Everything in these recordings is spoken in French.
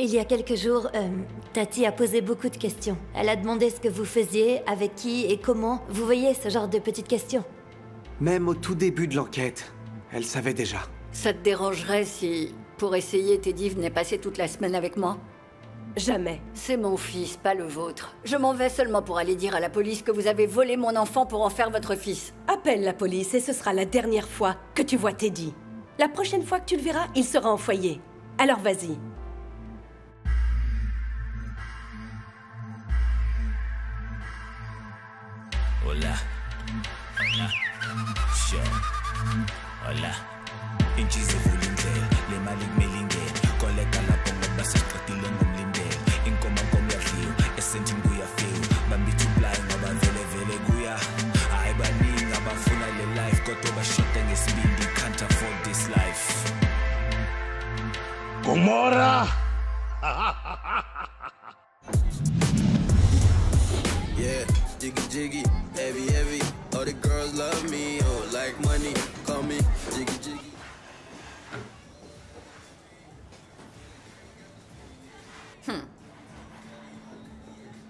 Il y a quelques jours, Tati a posé beaucoup de questions. Elle a demandé ce que vous faisiez, avec qui et comment. Vous voyez, ce genre de petites questions. Même au tout début de l'enquête, elle savait déjà. Ça te dérangerait si, pour essayer, Teddy venait passer toute la semaine avec moi? Jamais. C'est mon fils, pas le vôtre. Je m'en vais seulement pour aller dire à la police que vous avez volé mon enfant pour en faire votre fils. Appelle la police et ce sera la dernière fois que tu vois Teddy. La prochaine fois que tu le verras, il sera en foyer. Alors vas-y. Hola. Hola. Sure. Hola. Inchizi vulindlela, le mali kumilingela. Koleka lapho ngoba sesiqedile ngomlindela. Inkoma komyadliwa, esentini kuyafika. Bambithi uplay ngoba vele kuya. Hayi baningi abafuna le life kodwa bashoda ngesibindi, can't afford this life. Gomorrah! Yeah, jiggy jiggy, heavy heavy. All the girls love me, oh like money. Call me jiggy jiggy.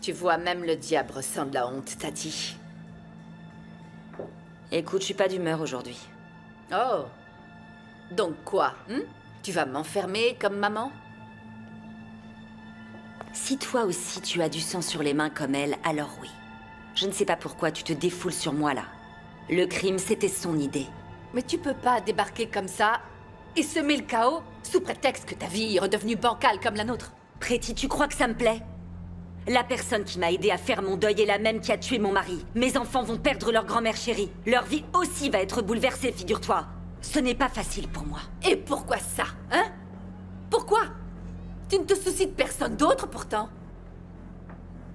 Tu vois, même le diable ressent de la honte, Tati. Écoute, je suis pas d'humeur aujourd'hui. Oh. Donc quoi, Tu vas m'enfermer comme maman? Si toi aussi tu as du sang sur les mains comme elle, alors oui. Je ne sais pas pourquoi tu te défoules sur moi là. Le crime, c'était son idée. Mais tu peux pas débarquer comme ça et semer le chaos sous prétexte que ta vie est redevenue bancale comme la nôtre. Pretty, tu crois que ça me plaît? La personne qui m'a aidé à faire mon deuil est la même qui a tué mon mari. Mes enfants vont perdre leur grand-mère chérie. Leur vie aussi va être bouleversée, figure-toi. Ce n'est pas facile pour moi. Et pourquoi ça, hein? Pourquoi? Tu ne te soucies de personne d'autre, pourtant.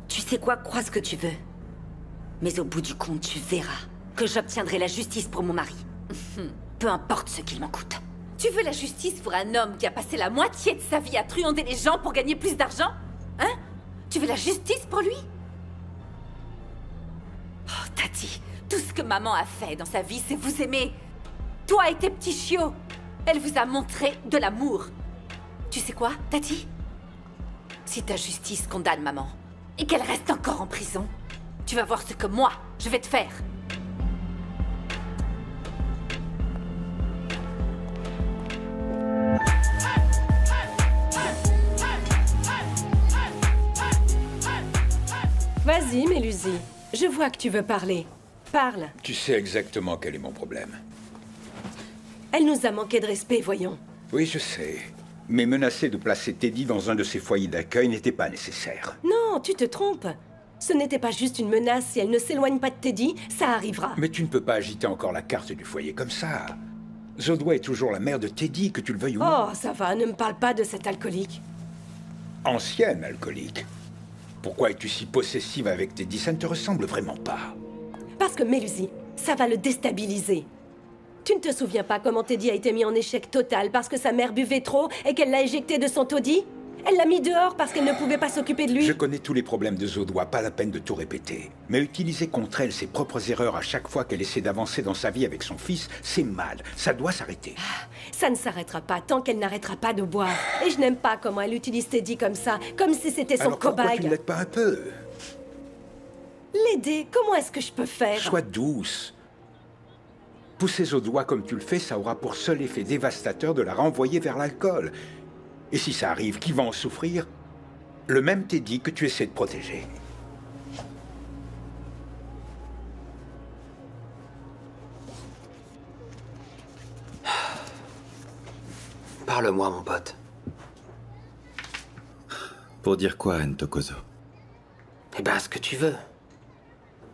Tu sais quoi, crois ce que tu veux. Mais au bout du compte, tu verras que j'obtiendrai la justice pour mon mari. Peu importe ce qu'il m'en coûte. Tu veux la justice pour un homme qui a passé la moitié de sa vie à truander les gens pour gagner plus d'argent? Hein? Tu veux la justice pour lui? Oh, Tati, tout ce que maman a fait dans sa vie, c'est vous aimer. Toi et tes petits chiots. Elle vous a montré de l'amour. Tu sais quoi, Tati? Si ta justice condamne maman, et qu'elle reste encore en prison, tu vas voir ce que moi, je vais te faire. Vas-y, Mélusie. Je vois que tu veux parler. Parle. Tu sais exactement quel est mon problème. Elle nous a manqué de respect, voyons. Oui, je sais. Mais menacer de placer Teddy dans un de ses foyers d'accueil n'était pas nécessaire. Non, tu te trompes. Ce n'était pas juste une menace. Si elle ne s'éloigne pas de Teddy, ça arrivera. Mais tu ne peux pas agiter encore la carte du foyer comme ça. Zodwa est toujours la mère de Teddy, que tu le veuilles ou non. Oh, ça va, ne me parle pas de cet alcoolique. Ancienne alcoolique. Pourquoi es-tu si possessive avec Teddy? Ça ne te ressemble vraiment pas. Parce que Mélusie, ça va le déstabiliser. Tu ne te souviens pas comment Teddy a été mis en échec total parce que sa mère buvait trop et qu'elle l'a éjecté de son taudis? Elle l'a mis dehors parce qu'elle ne pouvait pas s'occuper de lui. Je connais tous les problèmes de Zodwa, pas la peine de tout répéter. Mais utiliser contre elle ses propres erreurs à chaque fois qu'elle essaie d'avancer dans sa vie avec son fils, c'est mal. Ça doit s'arrêter. Ça ne s'arrêtera pas tant qu'elle n'arrêtera pas de boire. Et je n'aime pas comment elle utilise Teddy comme ça, comme si c'était son Alors pourquoi cobaye. tu ne l'aides pas un peu? L'aider, comment est-ce que je peux faire? Sois douce. Pousser Zodwa comme tu le fais, ça aura pour seul effet dévastateur de la renvoyer vers l'alcool. Et si ça arrive, qui va en souffrir? Le même Teddy que tu essaies de protéger. Parle-moi, mon pote. Pour dire quoi, Ntokozo? Eh ben, ce que tu veux.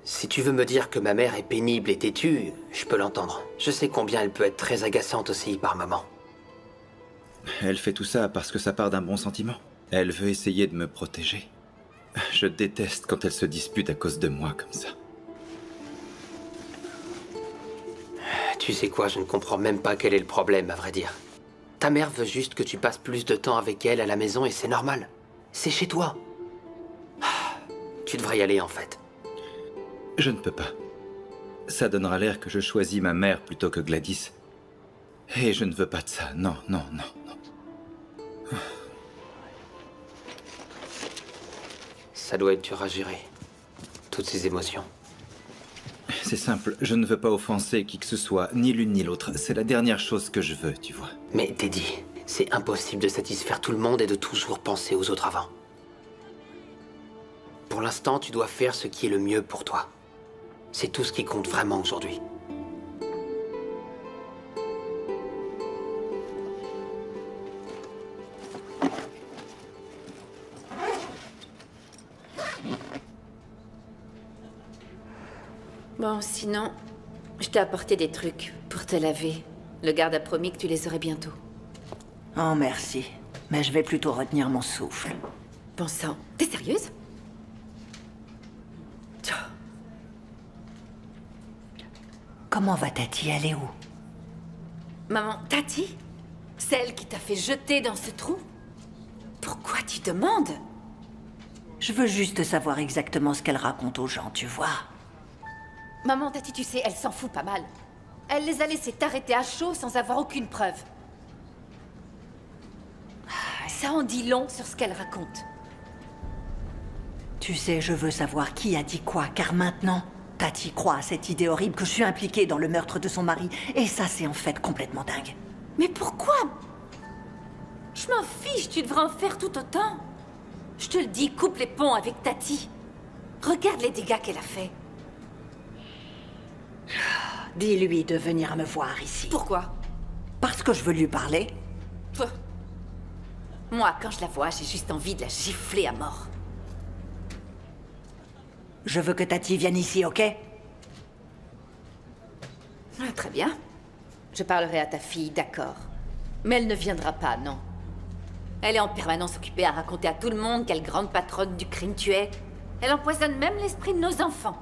Si tu veux me dire que ma mère est pénible et têtue, je peux l'entendre. Je sais combien elle peut être très agaçante aussi par maman. Elle fait tout ça parce que ça part d'un bon sentiment. Elle veut essayer de me protéger. Je déteste quand elle se dispute à cause de moi comme ça. Tu sais quoi, je ne comprends même pas quel est le problème, à vrai dire. Ta mère veut juste que tu passes plus de temps avec elle à la maison et c'est normal. C'est chez toi. Tu devrais y aller, en fait. Je ne peux pas. Ça donnera l'air que je choisis ma mère plutôt que Gladys. Et je ne veux pas de ça. Non, non, non, non. Ça doit être dur à gérer. Toutes ces émotions. C'est simple, je ne veux pas offenser qui que ce soit, ni l'une ni l'autre. C'est la dernière chose que je veux, tu vois. Mais Teddy, c'est impossible de satisfaire tout le monde et de toujours penser aux autres avant. Pour l'instant, tu dois faire ce qui est le mieux pour toi. C'est tout ce qui compte vraiment aujourd'hui. Bon, sinon, je t'ai apporté des trucs pour te laver. Le garde a promis que tu les aurais bientôt. Oh, merci. Mais je vais plutôt retenir mon souffle. Bon sang, t'es sérieuse? Comment va Tati? Elle est où? Maman, Tati? Celle qui t'a fait jeter dans ce trou? Pourquoi tu demandes? Je veux juste savoir exactement ce qu'elle raconte aux gens, tu vois. Maman, Tati, tu sais, elle s'en fout pas mal. Elle les a laissés t'arrêter à chaud sans avoir aucune preuve. Ça en dit long sur ce qu'elle raconte. Tu sais, je veux savoir qui a dit quoi, car maintenant, Tati croit à cette idée horrible que je suis impliquée dans le meurtre de son mari. Et ça, c'est en fait complètement dingue. Mais pourquoi? Je m'en fiche, tu devrais en faire tout autant. Je te le dis, coupe les ponts avec Tati. Regarde les dégâts qu'elle a fait. Dis-lui de venir me voir ici. Pourquoi? Parce que je veux lui parler. Moi, quand je la vois, j'ai juste envie de la gifler à mort. Je veux que Tati vienne ici, ok? Très bien. Je parlerai à ta fille, d'accord. Mais elle ne viendra pas, non. Elle est en permanence occupée à raconter à tout le monde quelle grande patronne du crime tu es. Elle empoisonne même l'esprit de nos enfants.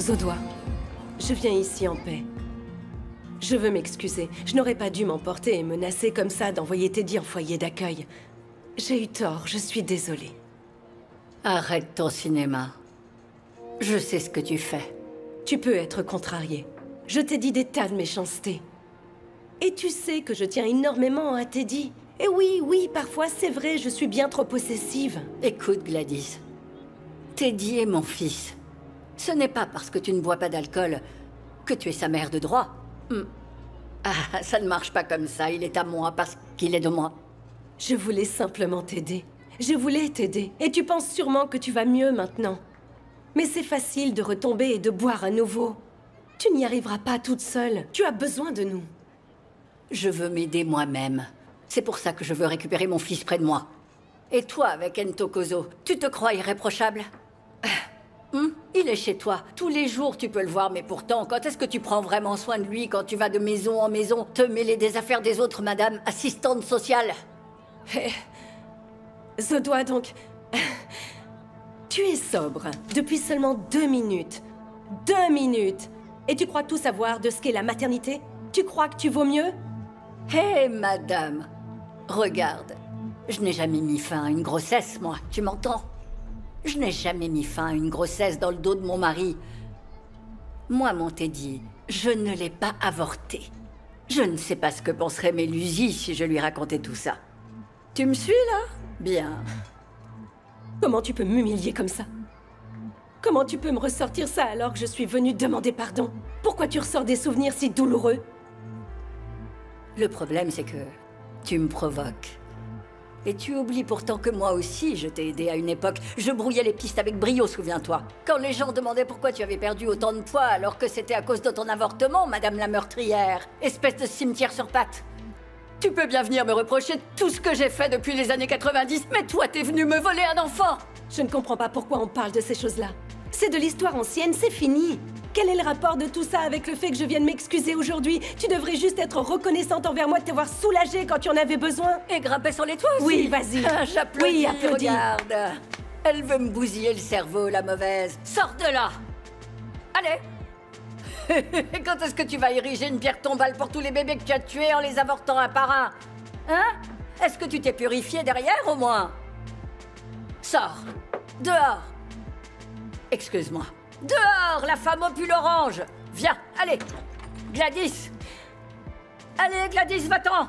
Zodois, je viens ici en paix. Je veux m'excuser. Je n'aurais pas dû m'emporter et menacer comme ça d'envoyer Teddy en foyer d'accueil. J'ai eu tort, je suis désolée. Arrête ton cinéma. Je sais ce que tu fais. Tu peux être contrarié. Je t'ai dit des tas de méchancetés. Et tu sais que je tiens énormément à Teddy. Et oui, parfois c'est vrai, je suis bien trop possessive. Écoute, Gladys. Teddy est mon fils. Ce n'est pas parce que tu ne bois pas d'alcool que tu es sa mère de droit. Ah, ça ne marche pas comme ça. Il est à moi parce qu'il est de moi. Je voulais simplement t'aider. Je voulais t'aider. Et tu penses sûrement que tu vas mieux maintenant. Mais c'est facile de retomber et de boire à nouveau. Tu n'y arriveras pas toute seule. Tu as besoin de nous. Je veux m'aider moi-même. C'est pour ça que je veux récupérer mon fils près de moi. Et toi, avec Ento Kozo, tu te crois irréprochable? Il est chez toi. Tous les jours, tu peux le voir, mais pourtant, quand est-ce que tu prends vraiment soin de lui quand tu vas de maison en maison te mêler des affaires des autres, madame assistante sociale? Zodois, donc... Tu es sobre depuis seulement 2 minutes. 2 minutes! Et tu crois tout savoir de ce qu'est la maternité? Tu crois que tu vaux mieux? Hé, madame, regarde. Je n'ai jamais mis fin à une grossesse, moi. Tu m'entends? Je n'ai jamais mis fin à une grossesse dans le dos de mon mari. Moi, mon Teddy, je ne l'ai pas avorté. Je ne sais pas ce que penserait Mélusie si je lui racontais tout ça. Tu me suis, là? Bien. Comment tu peux m'humilier comme ça? Comment tu peux me ressortir ça alors que je suis venue demander pardon? Pourquoi tu ressors des souvenirs si douloureux? Le problème, c'est que tu me provoques. Et tu oublies pourtant que moi aussi, je t'ai aidé à une époque. Je brouillais les pistes avec brio, souviens-toi. Quand les gens demandaient pourquoi tu avais perdu autant de poids alors que c'était à cause de ton avortement, madame la meurtrière. Espèce de cimetière sur pattes. Tu peux bien venir me reprocher tout ce que j'ai fait depuis les années 90, mais toi, t'es venu me voler un enfant! Je ne comprends pas pourquoi on parle de ces choses-là. C'est de l'histoire ancienne, c'est fini. Quel est le rapport de tout ça avec le fait que je vienne m'excuser aujourd'hui? Tu devrais juste être reconnaissante envers moi de t'avoir soulagée quand tu en avais besoin. Et grimper sur les toits aussi. Oui, vas-y. J'applaudis, oui, applaudis. Regarde. Elle veut me bousiller le cerveau, la mauvaise. Sors de là. Allez. Quand est-ce que tu vas ériger une pierre tombale pour tous les bébés que tu as tués en les avortant un par un? Hein? Est-ce que tu t'es purifié derrière, au moins? Sors. Dehors. Excuse-moi. Dehors, la femme au pull orange! Viens, allez! Gladys! Allez, Gladys, va-t'en!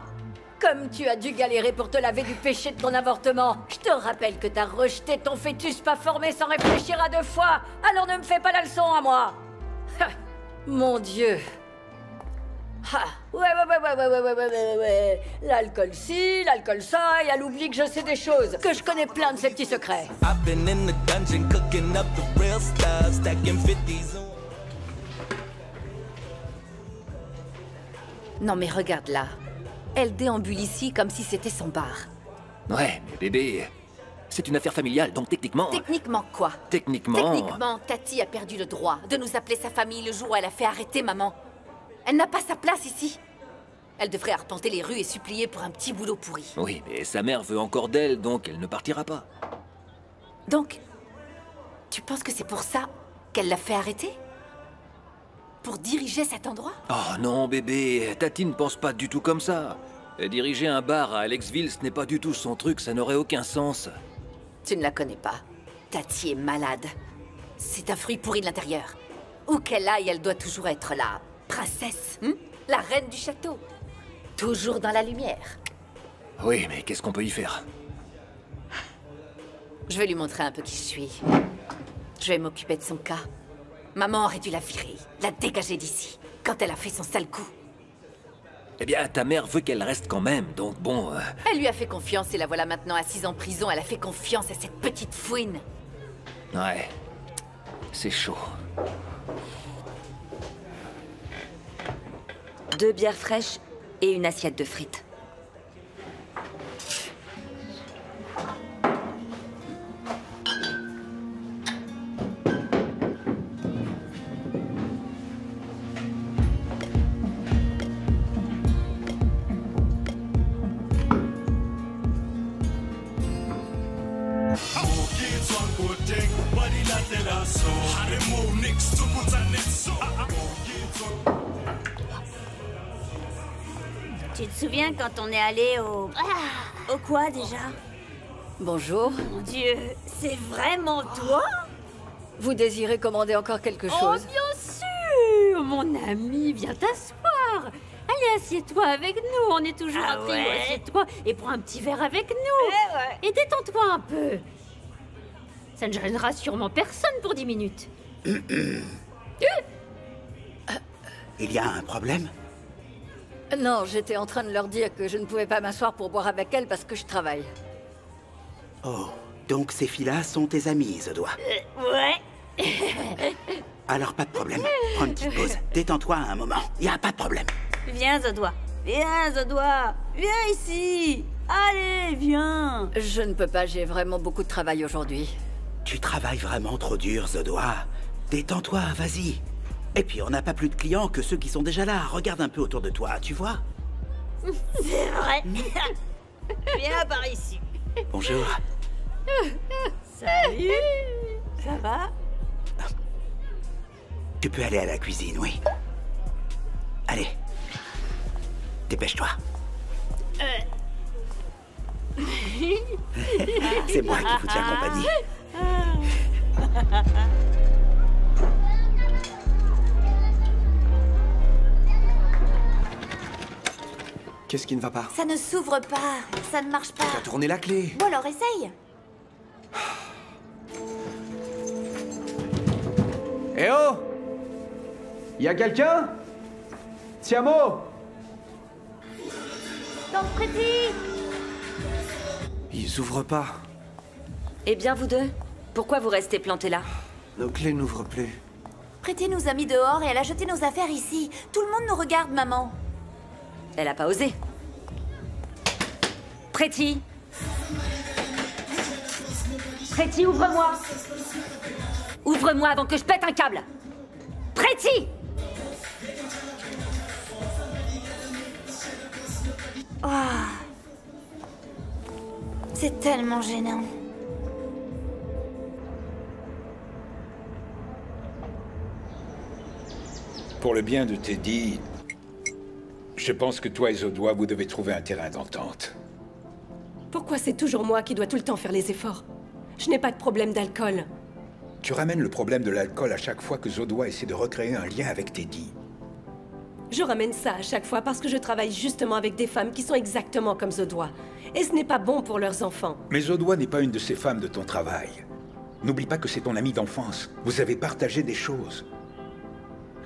Comme tu as dû galérer pour te laver du péché de ton avortement, je te rappelle que t'as rejeté ton fœtus pas formé sans réfléchir à 2 fois. Alors ne me fais pas la leçon à moi. Mon Dieu. Ouais. L'alcool ci, l'alcool ça, et elle oublie que je sais des choses, que je connais plein de ses petits secrets. I've been in the dungeon cooking up the real stuff, stacking 50s on. Non mais regarde là. Elle déambule ici comme si c'était son bar. Ouais, mais bébé, c'est une affaire familiale, donc techniquement... Techniquement quoi? Techniquement, Tati a perdu le droit de nous appeler sa famille le jour où elle a fait arrêter maman. Elle n'a pas sa place ici. Elle devrait arpenter les rues et supplier pour un petit boulot pourri. Oui, mais sa mère veut encore d'elle, donc elle ne partira pas. Donc, tu penses que c'est pour ça qu'elle l'a fait arrêter? Pour diriger cet endroit? Oh non, bébé, Tati ne pense pas du tout comme ça. Diriger un bar à Alexville, ce n'est pas du tout son truc, ça n'aurait aucun sens. Tu ne la connais pas. Tati est malade. C'est un fruit pourri de l'intérieur. Où qu'elle aille, elle doit toujours être la princesse, la reine du château. Toujours dans la lumière. Oui, mais qu'est-ce qu'on peut y faire? Je vais lui montrer un peu qui je suis. Je vais m'occuper de son cas. Maman aurait dû la virer, la dégager d'ici, quand elle a fait son sale coup. Eh bien, ta mère veut qu'elle reste quand même, donc bon... Elle lui a fait confiance et la voilà maintenant assise en prison. Elle a fait confiance à cette petite fouine. Ouais, c'est chaud. 2 bières fraîches et une assiette de frites. Tu te souviens quand on est allé au... Au quoi déjà? Bonjour. Mon Dieu, c'est vraiment toi? Vous désirez commander encore quelque chose? Oh, bien sûr! Mon ami, viens t'asseoir. Allez, assieds-toi avec nous, on est toujours à trio. ouais? Assieds-toi et prends un petit verre avec nous. Et détends-toi un peu. Ça ne gênera sûrement personne pour 10 minutes. Il y a un problème? Non, j'étais en train de leur dire que je ne pouvais pas m'asseoir pour boire avec elles parce que je travaille. Oh, donc ces filles-là sont tes amies, The Doigt. Ouais. Alors pas de problème. Prends une petite pause. Détends-toi un moment. Y a pas de problème. Viens, The Doigt. Viens, The Doigt. Viens ici. Allez, viens. Je ne peux pas, j'ai vraiment beaucoup de travail aujourd'hui. Tu travailles vraiment trop dur, The Doigt. Détends-toi, vas-y. Et puis on n'a pas plus de clients que ceux qui sont déjà là. Regarde un peu autour de toi, tu vois? C'est vrai. Viens par ici. Bonjour. Salut. Ça va? Tu peux aller à la cuisine, oui. Allez. Dépêche-toi. C'est moi qui vous tiens compagnie. Qu'est-ce qui ne va pas? Ça ne s'ouvre pas, ça ne marche pas. Tu as tourné la clé. Bon alors essaye. Eh oh! Y a quelqu'un? Siamo! Donc, Pretty! Ils ouvrent pas. Eh bien, vous deux, pourquoi vous restez plantés là? Nos clés n'ouvrent plus. Pretty nous a mis dehors et elle a jeté nos affaires ici. Tout le monde nous regarde, maman. Elle a pas osé. Pretty! Pretty, ouvre-moi! Ouvre-moi avant que je pète un câble! Pretty! Oh. C'est tellement gênant. Pour le bien de Teddy, je pense que toi et Zodois, vous devez trouver un terrain d'entente. Pourquoi c'est toujours moi qui dois tout le temps faire les efforts? Je n'ai pas de problème d'alcool. Tu ramènes le problème de l'alcool à chaque fois que Zodois essaie de recréer un lien avec Teddy. Je ramène ça à chaque fois parce que je travaille justement avec des femmes qui sont exactement comme Zodois. Et ce n'est pas bon pour leurs enfants. Mais Zodois n'est pas une de ces femmes de ton travail. N'oublie pas que c'est ton ami d'enfance. Vous avez partagé des choses.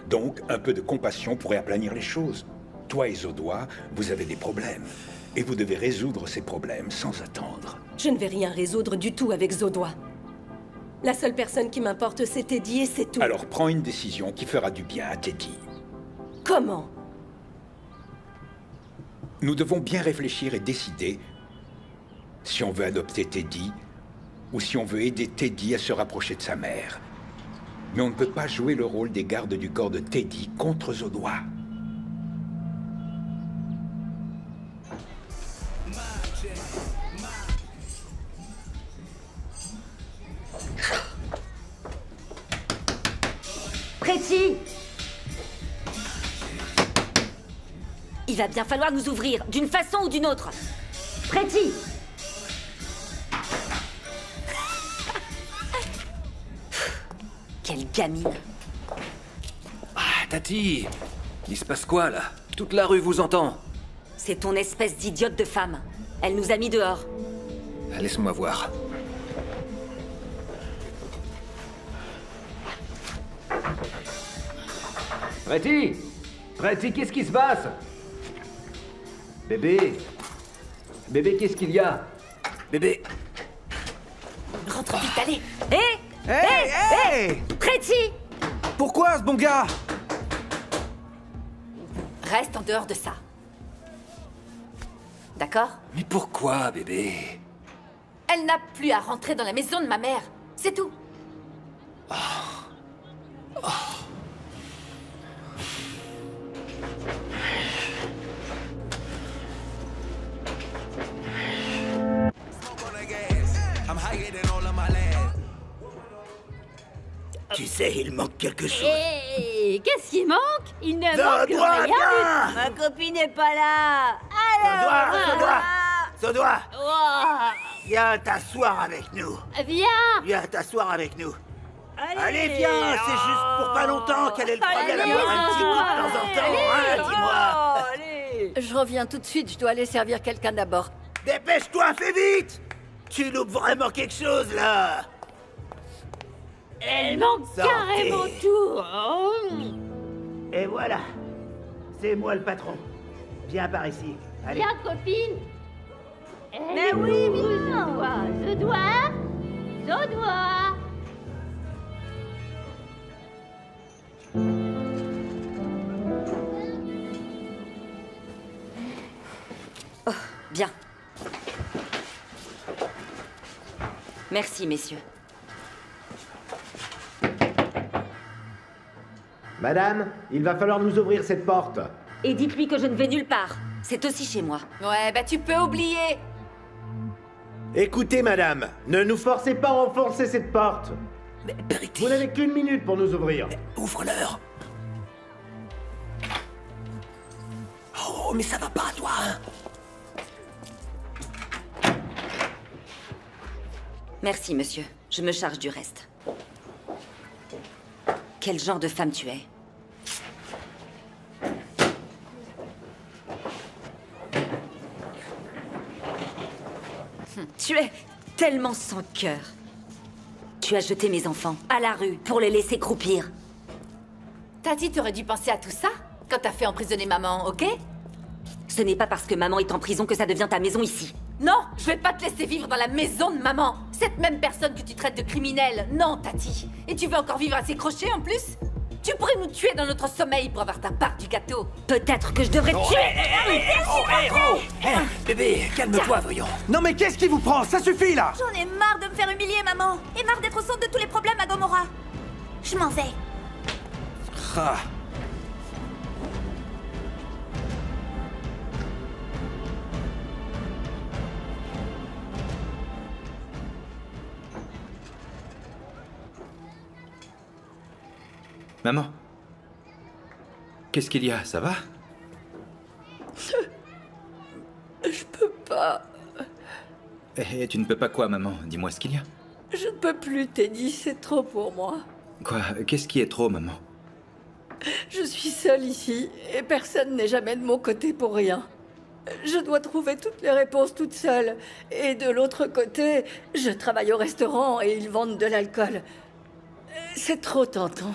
Donc, un peu de compassion pourrait aplanir les choses. Toi et Zodois, vous avez des problèmes. Et vous devez résoudre ces problèmes sans attendre. Je ne vais rien résoudre du tout avec Zodois. La seule personne qui m'importe, c'est Teddy et c'est tout. Alors prends une décision qui fera du bien à Teddy. Comment? Nous devons bien réfléchir et décider si on veut adopter Teddy ou si on veut aider Teddy à se rapprocher de sa mère. Mais on ne peut pas jouer le rôle des gardes du corps de Teddy contre Zodois. Pretty! Il va bien falloir nous ouvrir, d'une façon ou d'une autre. Pretty! Quelle gamine! Ah, Tati! Il se passe quoi, là? Toute la rue vous entend. C'est ton espèce d'idiote de femme. Elle nous a mis dehors. Laisse-moi voir. Pretty! Pretty, qu'est-ce qui se passe? Bébé? Bébé, qu'est-ce qu'il y a? Bébé? Rentre vite, allez! Hé! Hey! Pretty! Pourquoi ce bon gars? Reste en dehors de ça. D'accord? Mais pourquoi, bébé? Elle n'a plus à rentrer dans la maison de ma mère. C'est tout. Tu sais, il manque quelque chose. Et qu'est-ce qui manque? Il ne Zodois, manque rien. viens! Ma copine n'est pas là! Zodois! Oh, Viens t'asseoir avec nous. viens! Viens t'asseoir avec nous. Allez, viens, c'est juste pour pas longtemps. Quel est le problème à boire un petit coup de temps en temps, hein, dis-moi. Je reviens tout de suite, je dois aller servir quelqu'un d'abord. Dépêche-toi, fais vite. Tu loupes vraiment quelque chose, là. Elle manque Sortez. carrément tout. Oh. Et voilà. C'est moi le patron. Viens par ici. Allez. Viens, copine. Mais oui, Zodois. Oh, bien. Merci, messieurs. Madame, il va falloir nous ouvrir cette porte. Et dites-lui que je ne vais nulle part. C'est aussi chez moi. Ouais, bah tu peux oublier. Écoutez, madame, ne nous forcez pas à enfoncer cette porte. Mais Pretty... Vous n'avez qu'une minute pour nous ouvrir. Ouvre-leur. Oh, mais ça va pas, toi, hein? Merci, monsieur. Je me charge du reste. Quel genre de femme tu es? Tu es tellement sans cœur. Tu as jeté mes enfants à la rue pour les laisser croupir. Tati, t'aurais dû penser à tout ça quand t'as fait emprisonner maman, ok? Ce n'est pas parce que maman est en prison que ça devient ta maison ici. Non, je vais pas te laisser vivre dans la maison de maman. Cette même personne que tu traites de criminelle. Non, Tati. Et tu veux encore vivre à ses crochets en plus? Tu pourrais nous tuer dans notre sommeil pour avoir ta part du gâteau. Peut-être que je devrais te tuer. Bébé, calme-toi, voyons. Non mais qu'est-ce qui vous prend? Ça suffit là! J'en ai marre de me faire humilier, maman. Et marre d'être au centre de tous les problèmes à Gomorrah. Je m'en vais. Ah. Maman, qu'est-ce qu'il y a? Ça va? Je peux pas. Eh, tu ne peux pas quoi, maman? Dis-moi ce qu'il y a. Je ne peux plus, Teddy, c'est trop pour moi. Quoi? Qu'est-ce qui est trop, maman? Je suis seule ici, et personne n'est jamais de mon côté pour rien. Je dois trouver toutes les réponses toute seule. Et de l'autre côté, je travaille au restaurant et ils vendent de l'alcool. C'est trop tentant.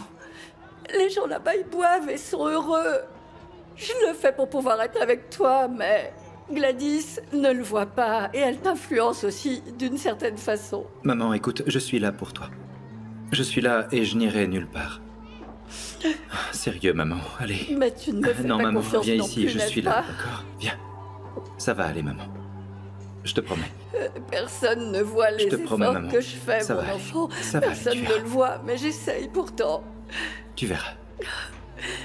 Les gens là-bas, ils boivent et sont heureux. Je le fais pour pouvoir être avec toi, mais Gladys ne le voit pas et elle t'influence aussi d'une certaine façon. Maman, écoute, je suis là pour toi. Je suis là et je n'irai nulle part. Sérieux, maman, allez. Mais tu ne me fais non, pas maman, confiance viens non ici, plus, je n'est-ce suis pas? là, d'accord? Viens. Ça va aller, maman. Je te promets. Personne ne voit les Je te promets, efforts maman. que je fais, Ça mon va aller. enfant. Ça va aller, Personne tu ne verras. le voit, mais j'essaye pourtant. Tu verras.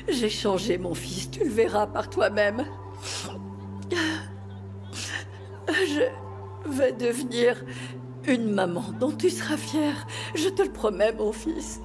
J'ai changé, mon fils, tu le verras par toi-même. Je vais devenir une maman dont tu seras fier. Je te le promets, mon fils.